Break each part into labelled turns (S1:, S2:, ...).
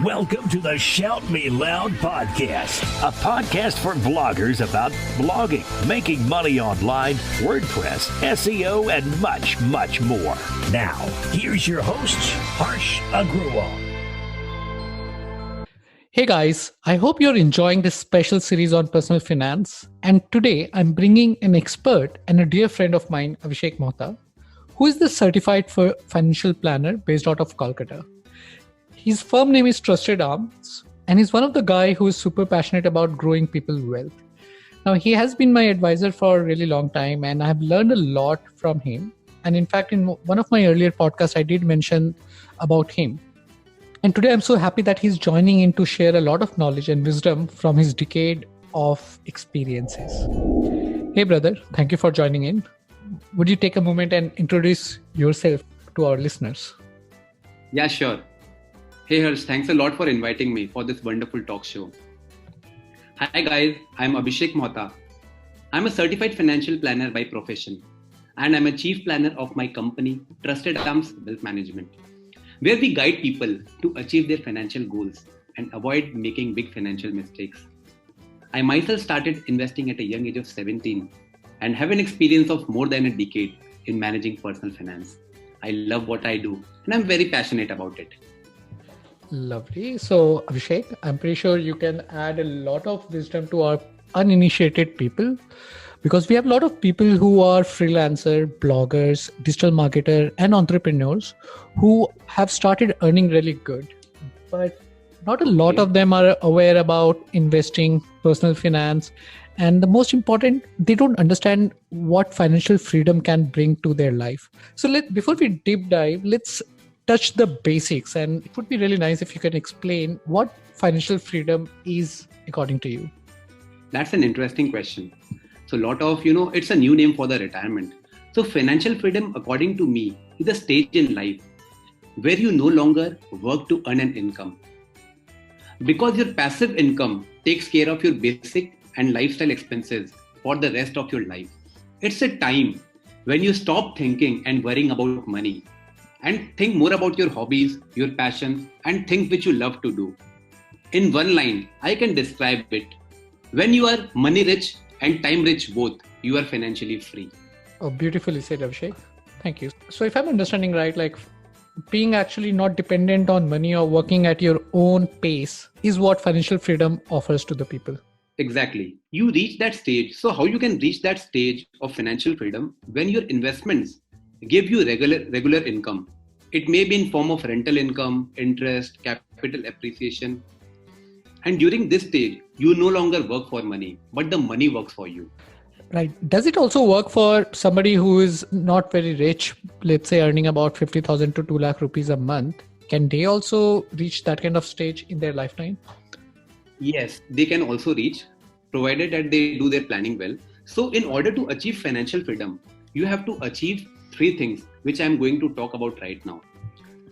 S1: Welcome to the ShoutMeLoud podcast, a podcast for bloggers about blogging, making money online, WordPress, SEO, and much, much more. Now, here's your host, Harsh Agrawal.
S2: Hey guys, I hope you're enjoying this special series on personal finance. And today I'm bringing an expert and a dear friend of mine, Abhishek Mohta, who is the certified financial planner based out of Kolkata. His firm name is TrustedArms, and he's one of the guys who is super passionate about growing people's wealth. Now, he has been my advisor for a really long time, and I've learned a lot from him. And in fact, in one of my earlier podcasts, I did mention about him. And today, I'm so happy that he's joining in to share a lot of knowledge and wisdom from his decade of experiences. Hey, brother, thank you for joining in. Would you take a moment and introduce yourself to our listeners?
S3: Yeah, sure. Hey Harsh, thanks a lot for inviting me for this wonderful talk show. Hi guys, I'm Abhishek Mohta. I'm a certified financial planner by profession, and I'm a chief planner of my company, TrustedArms Wealth Management, where we guide people to achieve their financial goals and avoid making big financial mistakes. I myself started investing at a young age of 17 and have an experience of more than a decade in managing personal finance. I love what I do and I'm very passionate about it.
S2: Lovely. So, Abhishek, I'm pretty sure you can add a lot of wisdom to our uninitiated people, because we have a lot of people who are freelancer, bloggers, digital marketer, and entrepreneurs who have started earning really good. But not a lot of them are aware about investing, personal finance, and the most important, they don't understand what financial freedom can bring to their life. So before we deep dive, let's touch the basics, and it would be really nice if you can explain what financial freedom is according to you.
S3: That's an interesting question. So it's a new name for the retirement. So financial freedom, according to me, is a stage in life where you no longer work to earn an income, because your passive income takes care of your basic and lifestyle expenses for the rest of your life. It's a time when you stop thinking and worrying about money and think more about your hobbies, your passions, and things which you love to do. In one line, I can describe it. When you are money rich and time rich both, you are financially free.
S2: Oh, beautifully said, Abhishek. Thank you. So if I'm understanding right, like being actually not dependent on money or working at your own pace is what financial freedom offers to the people.
S3: Exactly. You reach that stage. So how you can reach that stage of financial freedom? When your investments give you regular income. It may be in form of rental income, interest, capital appreciation. And during this stage, you no longer work for money, but the money works for you.
S2: Right. Does it also work for somebody who is not very rich, let's say earning about 50,000 to 2 lakh rupees a month? Can they also reach that kind of stage in their lifetime?
S3: Yes, they can also reach, provided that they do their planning well. So in order to achieve financial freedom, you have to achieve 3 things, which I'm going to talk about right now.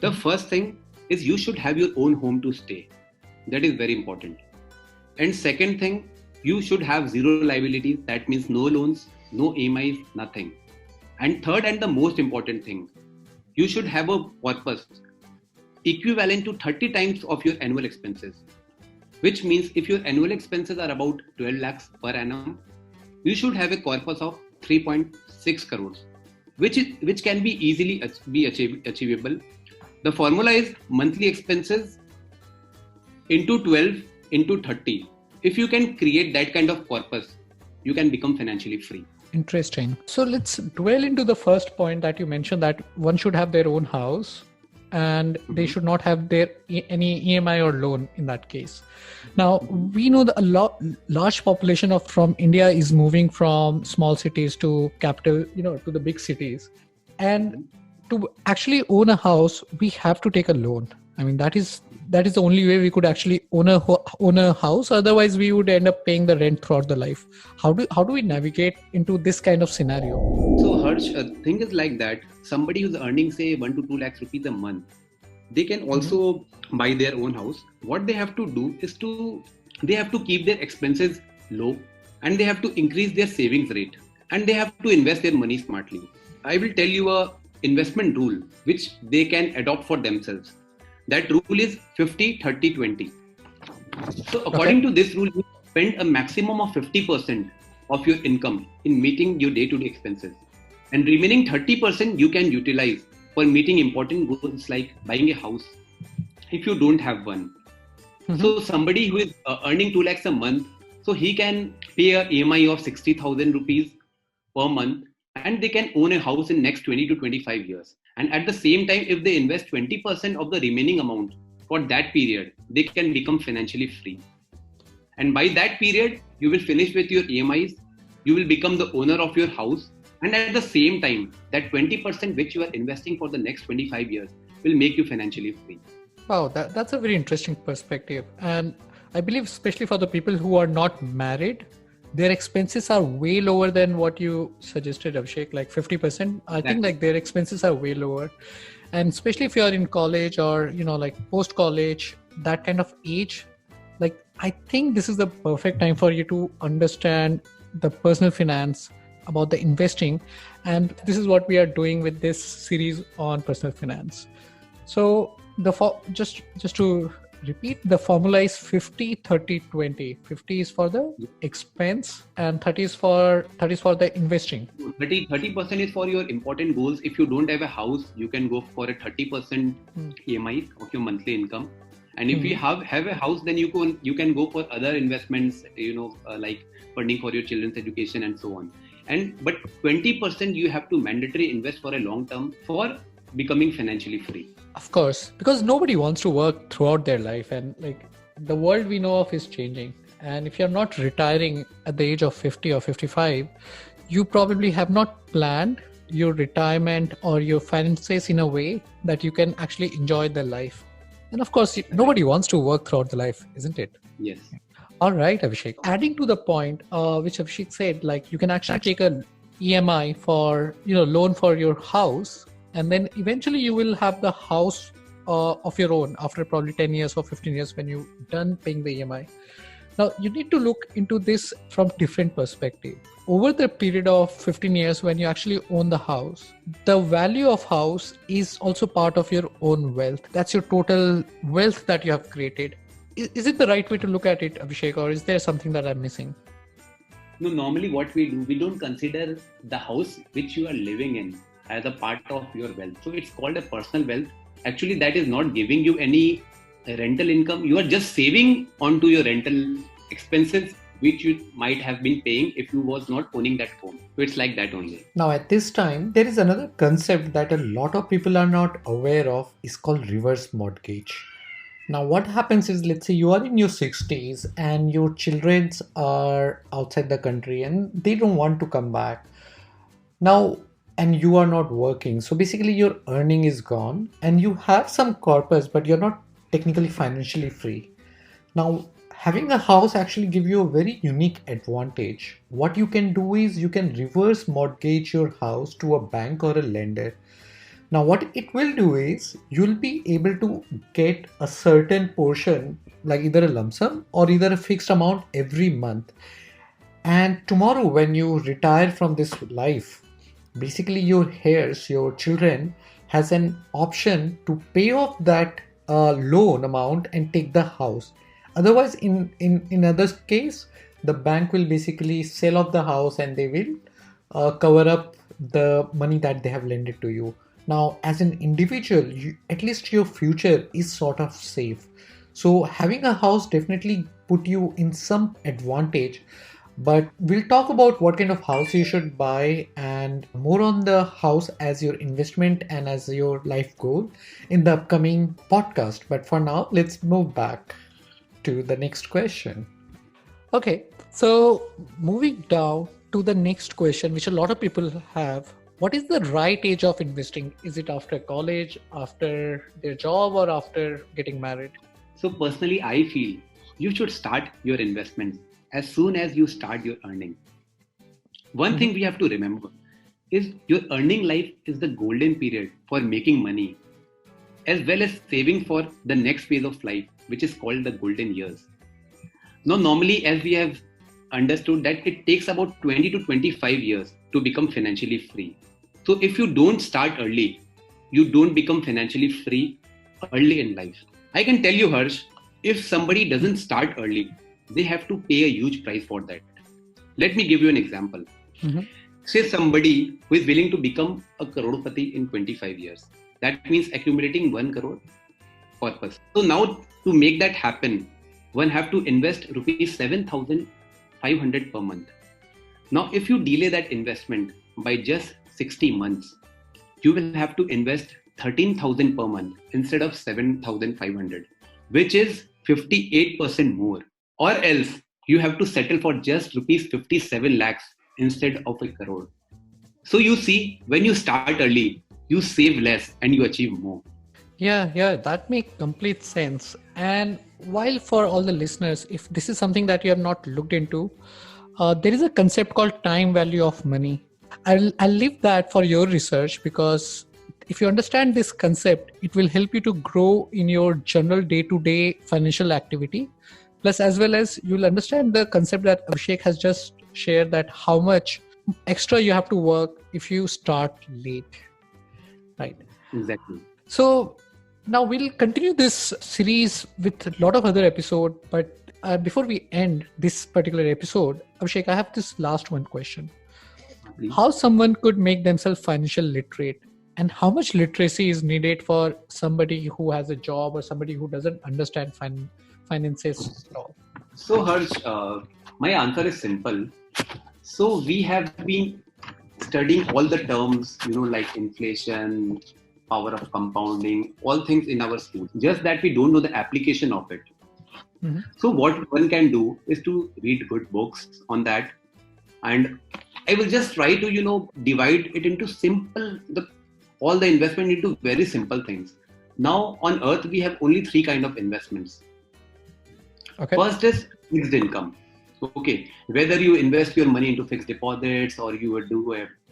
S3: The first thing is you should have your own home to stay. That is very important. And second thing, you should have zero liabilities. That means no loans, no EMIs, nothing. And third and the most important thing, you should have a corpus equivalent to 30 times of your annual expenses. Which means if your annual expenses are about 12 lakhs per annum, you should have a corpus of 3.6 crores. Which can be easily achievable. The formula is monthly expenses into 12 into 30. If you can create that kind of corpus, you can become financially free.
S2: Interesting. So let's dwell into the first point that you mentioned, that one should have their own house and they should not have any EMI or loan in that case. Now, we know that large population from India is moving from small cities to capital, to the big cities. And to actually own a house, we have to take a loan. I mean, that is the only way we could actually own a house. Otherwise, we would end up paying the rent throughout the life. How do we navigate into this kind of scenario?
S3: So Harsh, thing is like that. Somebody who's earning say 1 to 2 lakhs rupees a month, they can also buy their own house. What they have to do is they have to keep their expenses low, and they have to increase their savings rate, and they have to invest their money smartly. I will tell you a investment rule which they can adopt for themselves. That rule is 50-30-20. So according to this rule, you spend a maximum of 50% of your income in meeting your day-to-day expenses, and remaining 30% you can utilize for meeting important goals like buying a house if you don't have one. So somebody who is earning 2 lakhs a month, so he can pay a EMI of 60,000 rupees per month, and they can own a house in next 20 to 25 years. And at the same time, if they invest 20% of the remaining amount for that period, they can become financially free. And by that period, you will finish with your EMIs, you will become the owner of your house, and at the same time, that 20% which you are investing for the next 25 years will make you financially free.
S2: Wow, that's a very interesting perspective. And I believe, especially for the people who are not married, their expenses are way lower than what you suggested, Abhishek, like 50%. I think like their expenses are way lower. And especially if you are in college or, like post-college, that kind of age, like I think this is the perfect time for you to understand the personal finance, about the investing. And this is what we are doing with this series on personal finance. So just to repeat, the formula is 50-30-20. 50 is for the expense and 30 is for the investing.
S3: 30% is for your important goals. If you don't have a house, you can go for a 30% EMI of your monthly income. And if you have a house, then you can go for other investments, like funding for your children's education and so on. But 20% you have to mandatory invest for a long term for becoming financially free.
S2: Of course, because nobody wants to work throughout their life, and like the world we know of is changing. And if you're not retiring at the age of 50 or 55, you probably have not planned your retirement or your finances in a way that you can actually enjoy the life. And of course, nobody wants to work throughout the life, isn't it?
S3: Yes.
S2: All right, Abhishek. Adding to the point, which Abhishek said, like you can actually take a EMI for, loan for your house, and then eventually you will have the house of your own after probably 10 years or 15 years when you're done paying the EMI. Now, you need to look into this from different perspective. Over the period of 15 years when you actually own the house, the value of house is also part of your own wealth. That's your total wealth that you have created. Is it the right way to look at it, Abhishek, or is there something that I'm missing?
S3: No, normally what we do, we don't consider the house which you are living in as a part of your wealth. So it's called a personal wealth. Actually, that is not giving you any rental income. You are just saving onto your rental expenses, which you might have been paying if you was not owning that home. So it's like that only.
S2: Now at this time, there is another concept that a lot of people are not aware of, is called reverse mortgage. Now what happens is, let's say you are in your 60s and your children are outside the country and they don't want to come back. Now, and you are not working. So basically your earning is gone and you have some corpus, but you're not technically financially free. Now, having a house actually gives you a very unique advantage. What you can do is you can reverse mortgage your house to a bank or a lender. Now, what it will do is you'll be able to get a certain portion, like either a lump sum or either a fixed amount every month. And tomorrow when you retire from this life, basically your heirs, your children, has an option to pay off that loan amount and take the house. Otherwise, in other case, the bank will basically sell off the house and they will cover up the money that they have lended to you. Now, as an individual, at least your future is sort of safe. So having a house definitely put you in some advantage. But we'll talk about what kind of house you should buy and more on the house as your investment and as your life goal in the upcoming podcast. But for now, let's move back to the next question. Okay, so moving down to the next question, which a lot of people have. What is the right age of investing? Is it after college, after their job, or after getting married?
S3: So personally, I feel you should start your investments as soon as you start your earning. One thing we have to remember is your earning life is the golden period for making money, as well as saving for the next phase of life, which is called the golden years. Now, normally, as we have understood that it takes about 20 to 25 years to become financially free. So if you don't start early, you don't become financially free early in life. I can tell you, Harsh, if somebody doesn't start early, they have to pay a huge price for that. Let me give you an example. Say somebody who is willing to become a crorepati in 25 years. That means accumulating 1 crore per person. So now to make that happen, one have to invest rupees 7,500 per month. Now, if you delay that investment by just 60 months, you will have to invest 13,000 per month instead of 7,500, which is 58% more. Or else you have to settle for just rupees 57 lakhs instead of a crore. So you see, when you start early, you save less and you achieve more.
S2: Yeah, that makes complete sense. And while for all the listeners, if this is something that you have not looked into, there is a concept called time value of money. I'll leave that for your research, because if you understand this concept, it will help you to grow in your general day-to-day financial activity. Plus, as well as you'll understand the concept that Abhishek has just shared, that how much extra you have to work if you start late. Right.
S3: Exactly.
S2: So now we'll continue this series with a lot of other episodes. But before we end this particular episode, Abhishek, I have this last one question.
S3: Please.
S2: How someone could make themselves financial literate, and how much literacy is needed for somebody who has a job or somebody who doesn't understand finances at all?
S3: So Harsh, my answer is simple. So we have been studying all the terms, like inflation, power of compounding, all things in our school. Just that we don't know the application of it. So what one can do is to read good books on that. And I will just try to, divide it into all the investment into very simple things. Now on earth, we have only 3 kinds of investments.
S2: Okay.
S3: First is fixed income. Okay, whether you invest your money into fixed deposits, or you would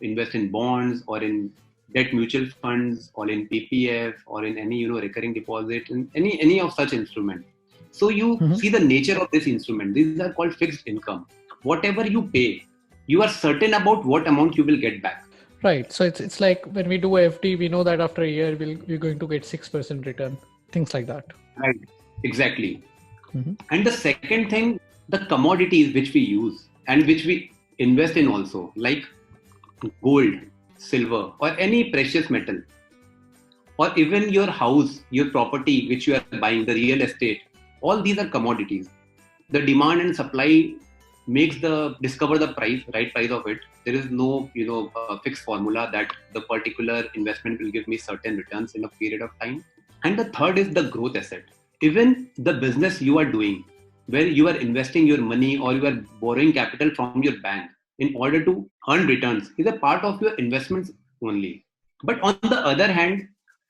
S3: invest in bonds, or in debt mutual funds, or in PPF, or in any recurring deposit, in any of such instrument. So you see the nature of this instrument. These are called fixed income. Whatever you pay, you are certain about what amount you will get back.
S2: Right. So it's like when we do FD, we know that after a year we're going to get 6% return. Things like that.
S3: Right. Exactly. And the second thing, the commodities which we use and which we invest in also, like gold, silver, or any precious metal, or even your house, your property which you are buying, the real estate, all these are commodities. The demand and supply makes discover the right price of it. There is no fixed formula that the particular investment will give me certain returns in a period of time. And the third is the growth asset. Even the business you are doing, where you are investing your money or you are borrowing capital from your bank in order to earn returns, is a part of your investments only. But on the other hand,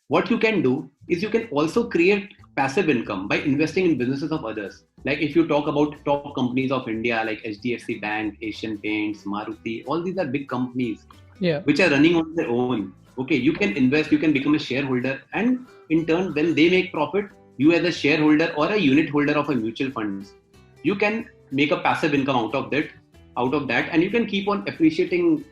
S3: what you can do is you can also create passive income by investing in businesses of others. Like if you talk about top companies of India, like HDFC Bank, Asian Paints, Maruti, all these are big companies which are running on their own. Okay, you can invest, you can become a shareholder, and in turn, when they make profit, you as a shareholder or a unit holder of a mutual funds, you can make a passive income out of that, and you can keep on appreciating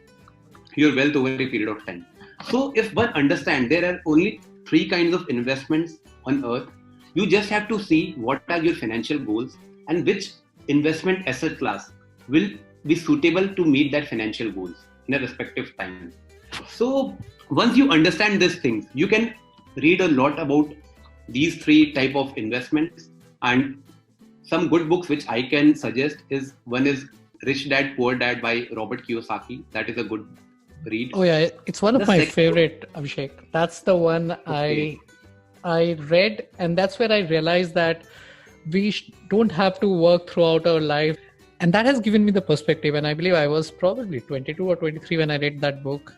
S3: your wealth over a period of time. So if one understands there are only 3 kinds of investments on earth, you just have to see what are your financial goals and which investment asset class will be suitable to meet that financial goals in a respective time. So once you understand these things, you can read a lot about these 3 type of investments. And some good books which I can suggest is, one is Rich Dad Poor Dad by Robert Kiyosaki. That is a good read.
S2: Oh yeah, it's one of my favorite, Abhishek. That's the one I read, and that's where I realized that we don't have to work throughout our life. And that has given me the perspective. And I believe I was probably 22 or 23 when I read that book.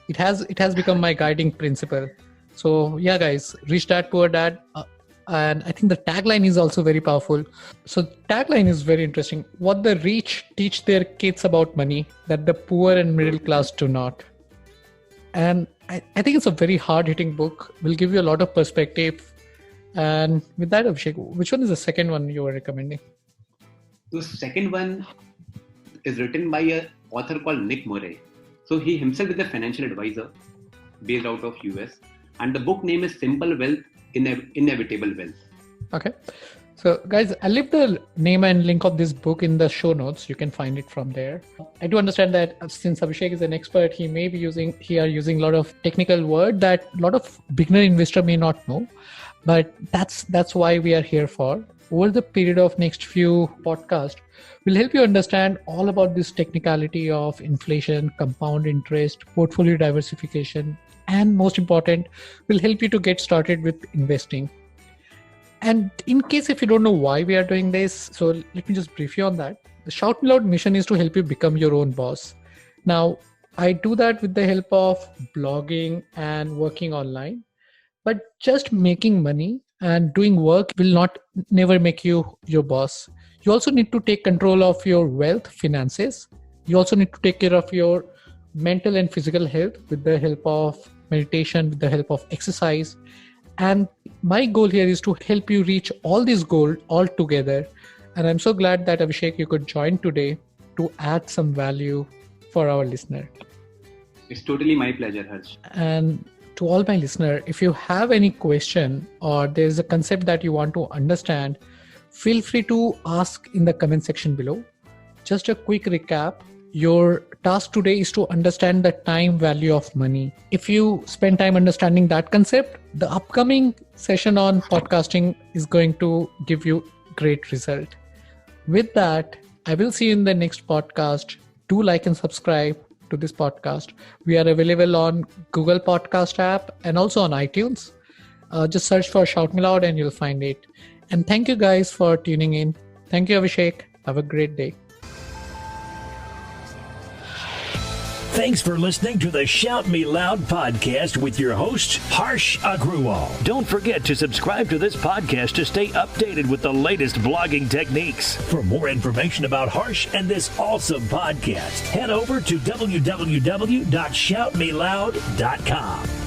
S2: It has become my guiding principle. So yeah, guys, Rich Dad Poor Dad. And I think the tagline is also very powerful. So tagline is very interesting. What the rich teach their kids about money that the poor and middle class do not. And I think it's a very hard-hitting book. Will give you a lot of perspective. And with that, Abhishek, which one is the second one you were recommending?
S3: The second one is written by an author called Nick Murray. So he himself is a financial advisor based out of US. And the book name is Simple Wealth, inevitable wealth.
S2: Okay. So guys, I'll leave the name and link of this book in the show notes. You can find it from there. I do understand that since Abhishek is an expert, he may be using a lot of technical word that a lot of beginner investor may not know. But that's why we are here for. Over the period of next few podcasts, we'll help you understand all about this technicality of inflation, compound interest, portfolio diversification, and most important, we'll help you to get started with investing. And in case if you don't know why we are doing this, so let me just brief you on that. The ShoutMeLoud mission is to help you become your own boss. Now, I do that with the help of blogging and working online. But just making money and doing work will never make you your boss. You also need to take control of your wealth, finances. You also need to take care of your mental and physical health with the help of meditation, with the help of exercise. And my goal here is to help you reach all these goals all together. And I'm so glad that Abhishek, you could join today to add some value for our listener.
S3: It's totally my pleasure, Harsh.
S2: And to all my listener, if you have any question or there's a concept that you want to understand, feel free to ask in the comment section below. Just a quick recap. Your task today is to understand the time value of money. If you spend time understanding that concept, the upcoming session on podcasting is going to give you great result. With that, I will see you in the next podcast. Do like and subscribe to this podcast. We are available on Google Podcast app and also on iTunes. Just search for ShoutMeLoud and you'll find it. And thank you guys for tuning in. Thank you, Abhishek. Have a great day.
S1: Thanks for listening to the Shout Me Loud podcast with your host, Harsh Agrawal. Don't forget to subscribe to this podcast to stay updated with the latest blogging techniques. For more information about Harsh and this awesome podcast, head over to www.shoutmeloud.com.